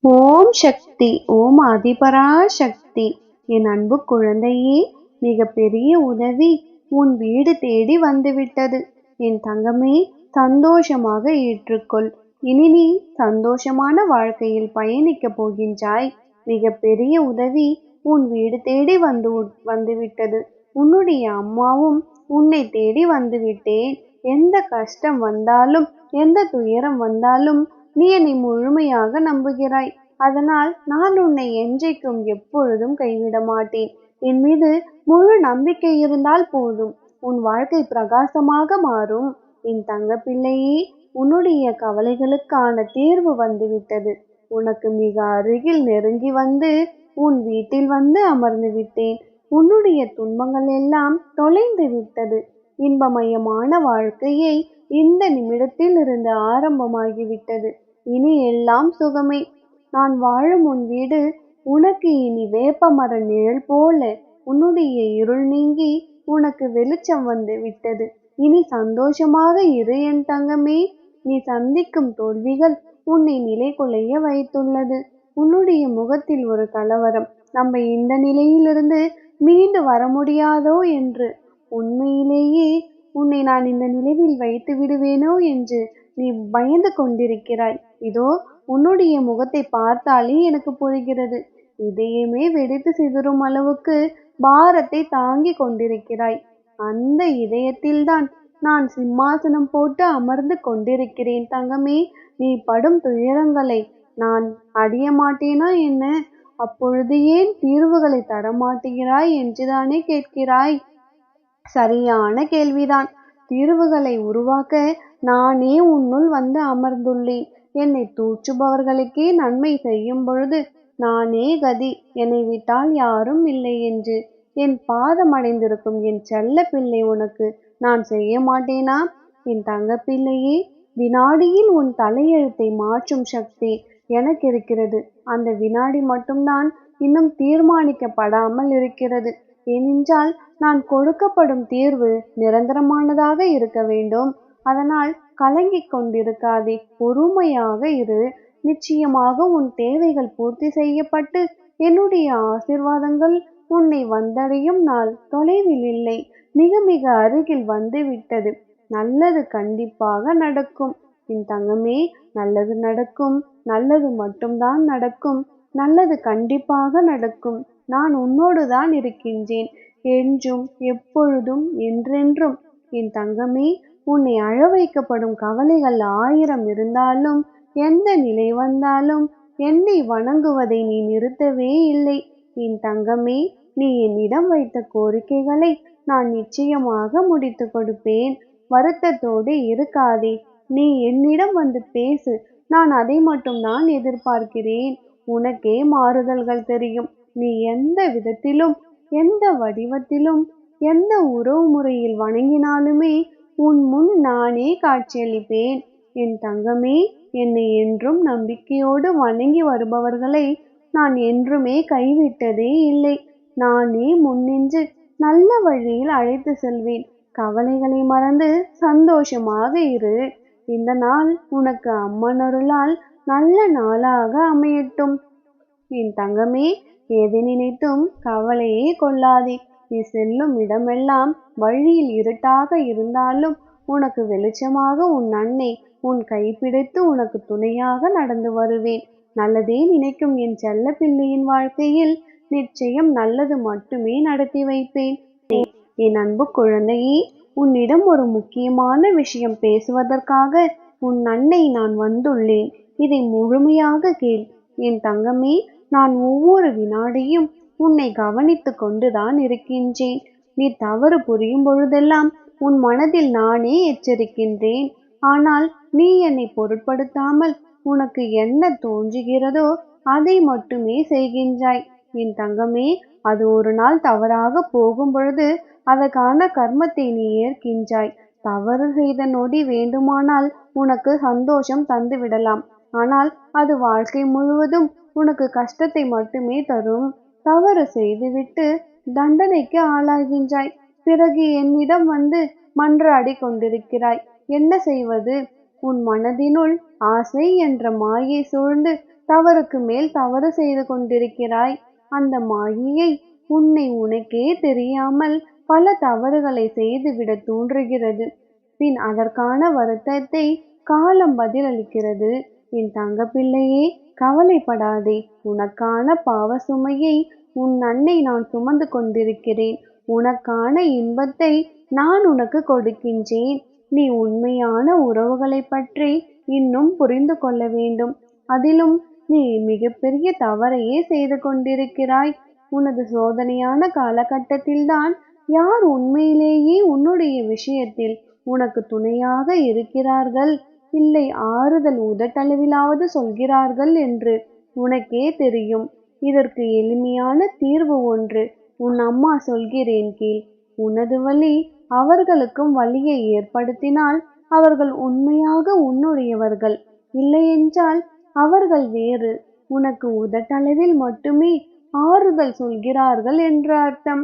ஓம் சக்தி. ஓம் ஆதிபரா சக்தி. என் அன்பு குழந்தையே, மிக பெரிய உதவி உன் வீடு தேடி வந்துவிட்டது. என் தங்கமே, சந்தோஷமாக ஏற்றுக்கொள். இனி நீ சந்தோஷமான வாழ்க்கையில் பயணிக்கப் போகின்றாய். மிக பெரிய உதவி உன் வீடு தேடி வந்துவிட்டது. உன்னுடைய அம்மாவும் உன்னை தேடி வந்துவிட்டேன். எந்த கஷ்டம் வந்தாலும், எந்த துயரம் வந்தாலும் நீ என்னை முழுமையாக நம்புகிறாய். அதனால் நான் உன்னை என்றைக்கும் எப்பொழுதும் கைவிட மாட்டேன். என் மீது முழு நம்பிக்கை இருந்தால் போதும், உன் வாழ்க்கை பிரகாசமாக மாறும். என் தங்க பிள்ளையே, உன்னுடைய கவலைகளுக்கான தீர்வு வந்துவிட்டது. உனக்கு மிக அருகில் நெருங்கி வந்து உன் வீட்டில் வந்து அமர்ந்து விட்டேன். உன்னுடைய துன்பங்கள் எல்லாம் தொலைந்து விட்டது. இன்பமயமான வாழ்க்கையை இந்த நிமிடத்தில் இருந்து ஆரம்பமாகிவிட்டது. இனி எல்லாம் சுகமே. நான் வாழும் உன் வீடு உனக்கு இனி வேப்பமர நிழல் போல. உன்னுடைய இருள் நீங்கி உனக்கு வெளிச்சம் வந்து விட்டது. இனி சந்தோஷமாக இரு என் தங்கமே. நீ சந்திக்கும் தோல்விகள் உன்னை நிலை குலைய வைத்துள்ளது. உன்னுடைய முகத்தில் ஒரு கலவரம். நம்ம இந்த நிலையிலிருந்து மீண்டு வர முடியாதோ என்று. உண்மையிலேயே உன்னை நான் இந்த நிலையில் வைத்து விடுவேனோ என்று நீ பயந்து கொண்டிருக்கிறாய். இதோ உன்னுடைய முகத்தை பார்த்தாலே எனக்கு புரிகிறது. இதயமே வெடித்து சிதறும் அளவுக்கு பாரத்தை தாங்கி கொண்டிருக்கிறாய். அந்த இதயத்தில்தான் நான் சிம்மாசனம் போட்டு அமர்ந்து கொண்டிருக்கிறேன் தங்கமே. நீ படும் துயரங்களை நான் அறிய மாட்டேனா என்ன? அப்பொழுது ஏன் தீர்வுகளை தரமாட்டுகிறாய் என்றுதானே கேட்கிறாய்? சரியான கேள்விதான். தீர்வுகளை உருவாக்க நானே உன்னுள் வந்து அமர்ந்துள்ளேன். என்னை தூற்றுபவர்களுக்கே நன்மை செய்யும் பொழுது நானே கதி, என்னை விட்டால் யாரும் இல்லை என்று என் பாதமடைந்திருக்கும் என் செல்ல பிள்ளை உனக்கு நான் செய்ய மாட்டேனா? என் தங்க பிள்ளையே, வினாடியில் உன் தலையெழுத்தை மாற்றும் சக்தி எனக்கு இருக்கிறது. அந்த வினாடி மட்டும்தான் இன்னும் தீர்மானிக்கப்படாமல் இருக்கிறது. ஏனென்றால் நான் கொடுக்கப்படும் தீர்வு நிரந்தரமானதாக இருக்க வேண்டும். அதனால் கலங்கிக் கொண்டிருக்காதே, பொறுமையாக இரு. நிச்சயமாக உன் தேவைகள் பூர்த்தி செய்யப்பட்டு என்னுடைய ஆசீர்வாதங்கள் உன்னை வந்தடையும் நாள் தொலைவில் இல்லை, மிக மிக அருகில் வந்து விட்டது. நல்லது கண்டிப்பாக நடக்கும் என் தங்கமே. நல்லது நடக்கும். நல்லது மட்டும்தான் நடக்கும். நல்லது கண்டிப்பாக நடக்கும். நான் உன்னோடு தான் இருக்கின்றேன், என்றும் எப்பொழுதும் என்றென்றும். என் தங்கமே, உன்னை அழ வைக்கப்படும் கவலைகள் 1000 இருந்தாலும், எந்த நிலை வந்தாலும் என்னை வணங்குவதை நீ நிறுத்தவே இல்லை. என் தங்கமே, நீ என்னிடம் வைத்த கோரிக்கைகளை நான் நிச்சயமாக முடித்து கொடுப்பேன். வருத்தத்தோடு இருக்காதே. நீ என்னிடம் வந்து பேசு. நான் அதை மட்டும்தான் எதிர்பார்க்கிறேன். உனக்கே மாறுதல்கள் தெரியும். நீ எந்த விதத்திலும், எந்த வடிவத்திலும், எந்த உறவு முறையில் வணங்கினாலுமே உன் முன் நானே காட்சியளிப்பேன். என் தங்கமே, என்னை என்றும் நம்பிக்கையோடு வணங்கி வருபவர்களை நான் என்றுமே கைவிட்டதே இல்லை. நானே முன்னின்று நல்ல வழியில் அழைத்து செல்வேன். கவலைகளை மறந்து சந்தோஷமாக இரு. இந்த நாள் உனக்கு அம்மன் அருளால் நல்ல நாளாக அமையட்டும். என் தங்கமே, எதை நினைத்தும் கவலையே கொள்ளாதே. நீ செல்லும் இடமெல்லாம் வழியில் இருட்டாக இருந்தாலும் உனக்கு வெளிச்சமாக உன் அன்னை உன் கைப்பிடித்து உனக்கு துணையாக நடந்து வருவேன். நல்லதே நினைக்கும் என் செல்ல பிள்ளையின் வாழ்க்கையில் நிச்சயம் நல்லது மட்டுமே நடத்தி வைப்பேன். என் அன்பு குழந்தையே, உன்னிடம் ஒரு முக்கியமான விஷயம் பேசுவதற்காக உன் அன்னை நான் வந்துள்ளேன். இதை முழுமையாக கேள். என் தங்கமே, நான் ஒவ்வொரு வினாடியும் உன்னை கவனித்து கொண்டுதான் இருக்கின்றேன். நீ தவறு புரியும் பொழுதெல்லாம் உன் மனதில் நானே எச்சரிக்கின்றேன். ஆனால் நீ என்னை பொருட்படுத்தாமல் உனக்கு என்ன தோன்றுகிறதோ அதை மட்டுமே செய்கின்றாய். என் தங்கமே, அது ஒரு நாள் தவறாக போகும் பொழுது அதற்கான கர்மத்தை நீ ஏற்கின்றாய். தவறு செய்த நொடி வேண்டுமானால் உனக்கு சந்தோஷம் தந்து விடலாம். ஆனால் அது வாழ்க்கை முழுவதும் உனக்கு கஷ்டத்தை மட்டுமே தரும். தவறு செய்துவிட்டு தண்டனைக்கு ஆளாகின்றாய். பிறகு என்னிடம் வந்து மன்றாடி கொண்டிருக்கிறாய். என்ன செய்வது? உன் மனதினுள் ஆசை என்ற மாயை சூழ்ந்து தவறுக்கு மேல் தவறு செய்து கொண்டிருக்கிறாய். அந்த மாயையை உனக்கே தெரியாமல் பல தவறுகளை செய்துவிட தூண்டுகிறது. பின் அதற்கான வருத்தத்தை காலம் பதிலளிக்கிறது. என் தங்கப்பிள்ளையே, கவலைப்படாதே. உனக்கான பாவ சுமையை உன் அன்னை நான் சுமந்து கொண்டிருக்கிறேன். உனக்கான இன்பத்தை நான் உனக்கு கொடுக்கின்றேன். நீ உண்மையான உறவுகளை பற்றி இன்னும் புரிந்து கொள்ள வேண்டும். அதிலும் நீ மிகப்பெரிய தவறையே செய்து கொண்டிருக்கிறாய். உனது சோதனையான காலகட்டத்தில்தான் யார் உண்மையிலேயே உன்னுடைய விஷயத்தில் உனக்கு துணையாக இருக்கிறார்கள், இல்லை ஆறுதல் உதட்டளவிலாவது சொல்கிறார்கள் என்று உனக்கே தெரியும். இதற்கு எளிமையான தீர்வு ஒன்று உன் அம்மா சொல்கிறேன் கேள். உனது வலி அவர்களுக்கும் வலியை ஏற்படுத்தினால் அவர்கள் உண்மையாக உன்னுடையவர்கள், இல்லையென்றால் அவர்கள் வேறு. உனக்கு உதட்டளவில் மட்டுமே ஆறுதல் சொல்கிறார்கள் என்று அர்த்தம்.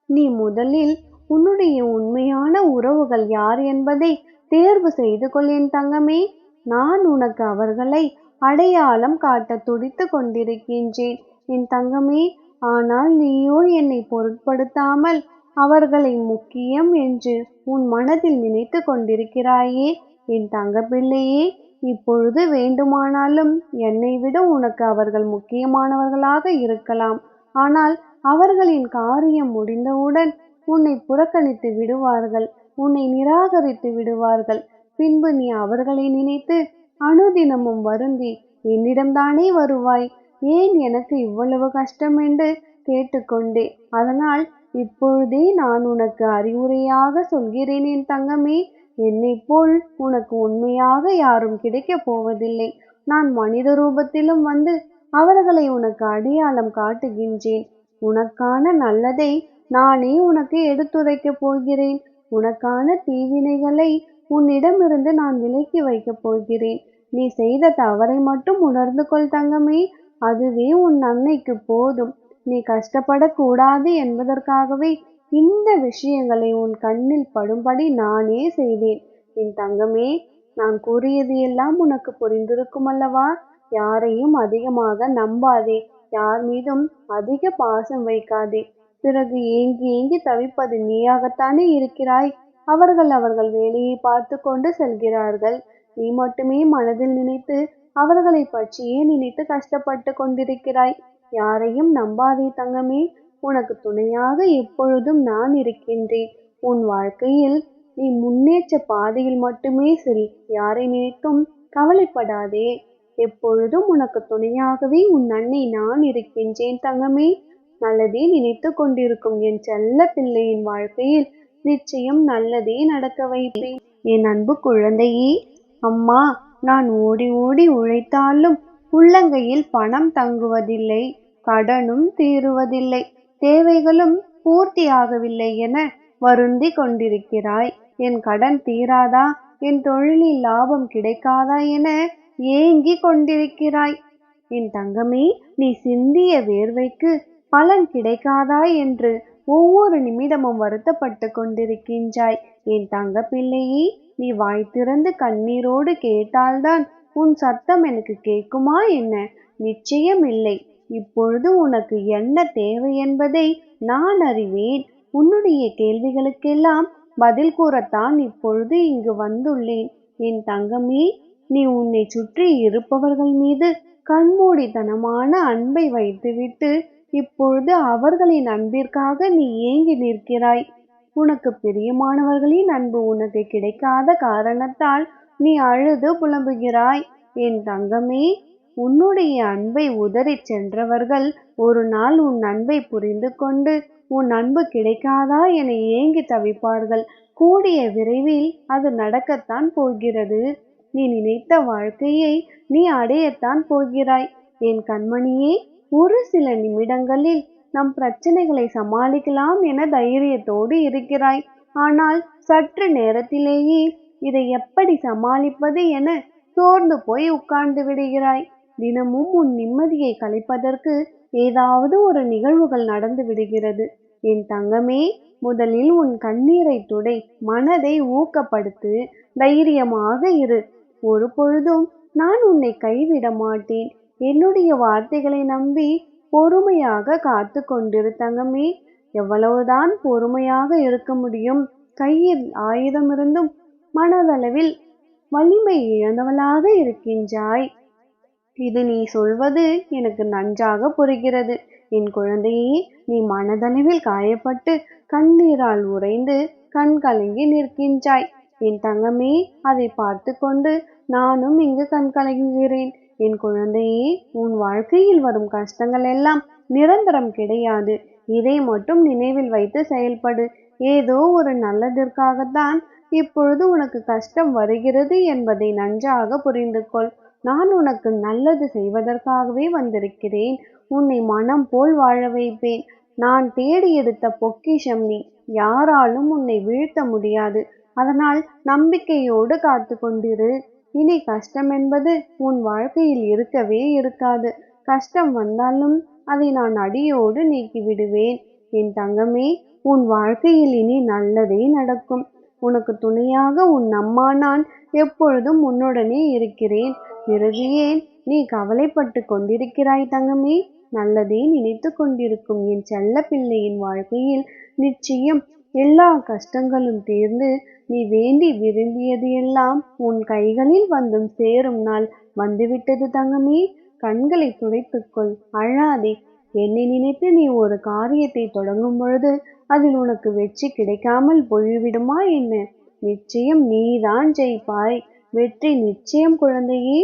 நீ முதலில் உன்னுடைய உண்மையான உறவுகள் யார் என்பதை தேர்வு செய்து கொள் என் தங்கமே. நான் உனக்கு அவர்களை அடையாளம் காட்ட துடித்து கொண்டிருக்கின்றேன் என் தங்கமே. ஆனால் நீயோ என்னை பொருட்படுத்தாமல் அவர்களை முக்கியம் என்று உன் மனதில் நினைத்து கொண்டிருக்கிறாயே என் தங்கப்பிள்ளையே. இப்பொழுது வேண்டுமானாலும் என்னை விட உனக்கு அவர்கள் முக்கியமானவர்களாக இருக்கலாம். ஆனால் அவர்களின் காரியம் முடிந்தவுடன் உன்னை புறக்கணித்து விடுவார்கள், உன்னை நிராகரித்து விடுவார்கள். பின்பு நீ அவர்களை நினைத்து அனுதினமும் வருந்தி என்னிடம்தானே வருவாய், ஏன் எனக்கு இவ்வளவு கஷ்டம் என்று கேட்டுக்கொண்டே. அதனால் இப்பொழுதே நான் உனக்கு அறிவுரையாக சொல்கிறேன் என் தங்கமே. என்னை போல் உனக்கு உண்மையாக யாரும் கிடைக்கப் போவதில்லை. நான் மனித ரூபத்திலும் வந்து அவர்களை உனக்கு அடையாளம் காட்டுகின்றேன். உனக்கான நல்லதை நானே உனக்கு எடுத்துரைக்கப் போகிறேன். உனக்கான தீவினைகளை உன்னிடமிருந்து நான் விலக்கி வைக்கப் போகிறேன். நீ செய்த தவறை மட்டும் உணர்ந்து கொள் தங்கமே. அதுவே உன் அன்னைக்கு போதும். நீ கஷ்டப்படக்கூடாது என்பதற்காகவே இந்த விஷயங்களை உன் கண்ணில் படும்படி நானே செய்தேன் என் தங்கமே. நான் கூறியது எல்லாம் உனக்கு புரிந்திருக்கும் அல்லவா? யாரையும் அதிகமாக நம்பாதே, யார் மீதும் அதிக பாசம் வைக்காதே. பிறகு ஏங்கி ஏங்கி தவிப்பது நீயாகத்தானே இருக்கிறாய். அவர்கள் வேலையை பார்த்து கொண்டு செல்கிறார்கள். நீ மட்டுமே மனதில் நினைத்து அவர்களை பற்றியே நினைத்து கஷ்டப்பட்டு கொண்டிருக்கிறாய். யாரையும் நம்பாதே தங்கமே. உனக்கு துணையாக எப்பொழுதும் நான் இருக்கின்றேன். உன் வாழ்க்கையில் நீ முன்னேற்ற பாதையில் மட்டுமே செல். யாரை நினைத்தும் கவலைப்படாதே. எப்பொழுதும் உனக்கு துணையாகவே உன் அன்னை நான் இருக்கின்றேன் தங்கமே. நல்லதே நினைத்து கொண்டிருக்கும் என் செல்ல பிள்ளையின் வாழ்க்கையில் நிச்சயம் நல்லதே நடக்க வைப்பேன். என் அன்பு குழந்தையே, அம்மா நான் ஓடி ஓடி உழைத்தாலும் உள்ளங்கையில் பணம் தங்குவதில்லை, கடனும் தீருவதில்லை, தேவைகளும் பூர்த்தியாகவில்லை என வருந்தி கொண்டிருக்கிறாய். என் கடன் தீராதா, என் தொழிலில் லாபம் கிடைக்காதா என ஏங்கி கொண்டிருக்கிறாய். என் தங்கமே, நீ சிந்திய வேர்வைக்கு பலன் கிடைக்காதா என்று ஒவ்வொரு நிமிடமும் வருத்தப்பட்டு கொண்டிருக்கின்றாய். என் தங்க பிள்ளையே, நீ வாய் திறந்து கண்ணீரோடு கேட்டால்தான் உன் சத்தம் எனக்கு கேட்குமா என்ன? நிச்சயம் இல்லை. இப்பொழுது உனக்கு என்ன தேவை என்பதை நான் அறிவேன். உன்னுடைய கேள்விகளுக்கெல்லாம் பதில் கூறத்தான் இப்பொழுது இங்கு வந்துள்ளேன் என் தங்கமே. நீ உன்னை சுற்றி இருப்பவர்கள் மீது கண்மூடித்தனமான அன்பை வைத்துவிட்டு இப்பொழுது அவர்களின் அன்பிற்காக நீ ஏங்கி நிற்கிறாய். உனக்கு பிரியமானவர்களின் அன்பு உனக்கு கிடைக்காத காரணத்தால் நீ அழுது புலம்புகிறாய். என் தங்கமே, உன்னுடைய அன்பை உதறிச் சென்றவர்கள் ஒரு நாள் உன் அன்பை புரிந்து கொண்டு உன் அன்பு கிடைக்காதா என ஏங்கி தவிப்பார்கள். கூடிய விரைவில் அது நடக்கத்தான் போகிறது. நீ நினைத்த வாழ்க்கையை நீ அடையத்தான் போகிறாய். என் கண்மணியே, ஒரு சில நிமிடங்களில் நம் பிரச்சனைகளை சமாளிக்கலாம் என தைரியத்தோடு இருக்கிறாய். ஆனால் சற்று நேரத்திலேயே இதை எப்படி சமாளிப்பது என சோர்ந்து போய் உட்கார்ந்து விடுகிறாய். தினமும் உன் நிம்மதியை கலைப்பதற்கு ஏதாவது ஒரு நிகழ்வுகள் நடந்து விடுகிறது. என் தங்கமே, முதலில் உன் கண்ணீரை துடை, மனதை ஊக்கப்படுத்து, தைரியமாக இரு. ஒரு பொழுதும் நான் உன்னை கைவிட மாட்டேன். என்னுடைய வார்த்தைகளை நம்பி பொறுமையாக காத்து கொண்டிரு தங்கமே. எவ்வளவுதான் பொறுமையாக இருக்க முடியும்? கையில் ஆயுதம் இருந்தும் மனதளவில் வலிமை இழந்தவளாக இருக்கின்றாய். இது நீ சொல்வது எனக்கு நன்றாக புரிகிறது. என் குழந்தையே, நீ மனதளவில் காயப்பட்டு கண்ணீரால் உறைந்து கண் கலங்கி நிற்கின்றாய். என் தங்கமே, அதை பார்த்து கொண்டு நானும் இங்கு கண் கலங்குகிறேன். என் குழந்தையே, உன் வாழ்க்கையில் வரும் கஷ்டங்கள் எல்லாம் நிரந்தரம் கிடையாது. இதை மட்டும் நினைவில் வைத்து செயல்படு. ஏதோ ஒரு நல்லதற்காகத்தான் இப்பொழுது உனக்கு கஷ்டம் வருகிறது என்பதை நன்றாக புரிந்து கொள். நான் உனக்கு நல்லது செய்வதற்காகவே வந்திருக்கிறேன். உன்னை மனம் போல் வாழ வைப்பேன். நான் தேடி எடுத்த பொக்கிஷம் நீ. யாராலும் உன்னை வீழ்த்த முடியாது. அதனால் நம்பிக்கையோடு காத்து கொண்டிரு. இனி கஷ்டம் என்பது உன் வாழ்க்கையில் இருக்கவே இருக்காது. கஷ்டம் வந்தாலும் அதை நான் அடியோடு நீக்கி விடுவேன். என் தங்கமே, உன் வாழ்க்கையில் இனி நல்லதே நடக்கும். உனக்கு துணையாக உன் அம்மா நான் எப்பொழுதும் உன்னுடனே இருக்கிறேன். பிறகு ஏன் நீ கவலைப்பட்டு கொண்டிருக்கிறாய் தங்கமே? நல்லதே நினைத்து கொண்டிருக்கும் என் செல்ல பிள்ளையின் வாழ்க்கையில் நிச்சயம் எல்லா கஷ்டங்களும் தீர்ந்து நீ வேண்டி விரும்பியது எல்லாம் உன் கைகளில் வந்தும் சேரும் நாள் வந்துவிட்டது தங்கமே. கண்களை துடைத்துக்கொள், அழாதே. என்னை நினைத்து நீ ஒரு காரியத்தை தொடங்கும் பொழுது அதில் உனக்கு வெற்றி கிடைக்காமல் போய்விடுமா என்ன? நிச்சயம் நீதான் ஜெயிப்பாய். வெற்றி நிச்சயம் குழந்தையே.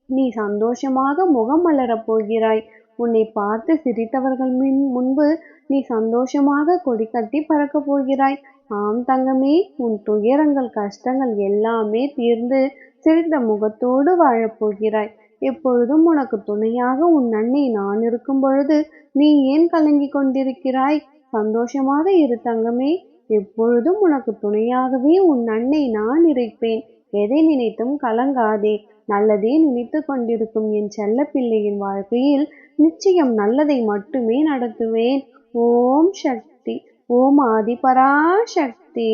நீ சந்தோஷமாக முகம் மலரப் போகிறாய். உன்னை பார்த்து சிரித்தவர்கள் முன்பு நீ சந்தோஷமாக கொடி கட்டி பறக்கப் போகிறாய். ஆம் தங்கமே, உன் துயரங்கள் கஷ்டங்கள் எல்லாமே தீர்ந்து சிரித்த முகத்தோடு வாழப் போகிறாய். எப்பொழுதும் உனக்கு துணையாக உன் அன்னை நான் இருக்கும் பொழுது நீ ஏன் கலங்கிக் கொண்டிருக்கிறாய்? சந்தோஷமாக இரு தங்கமே. எப்பொழுதும் உனக்கு துணையாகவே உன் அன்னை நான் இருப்பேன். எதை நினைத்தும் கலங்காதே. நல்லதே நினைத்து கொண்டிருக்கும் என் செல்ல பிள்ளையின் வாழ்க்கையில் நிச்சயம் நல்லதை மட்டுமே நடத்துவேன். ஓம் சக்தி. ஓம் ஆதிபராசக்தி.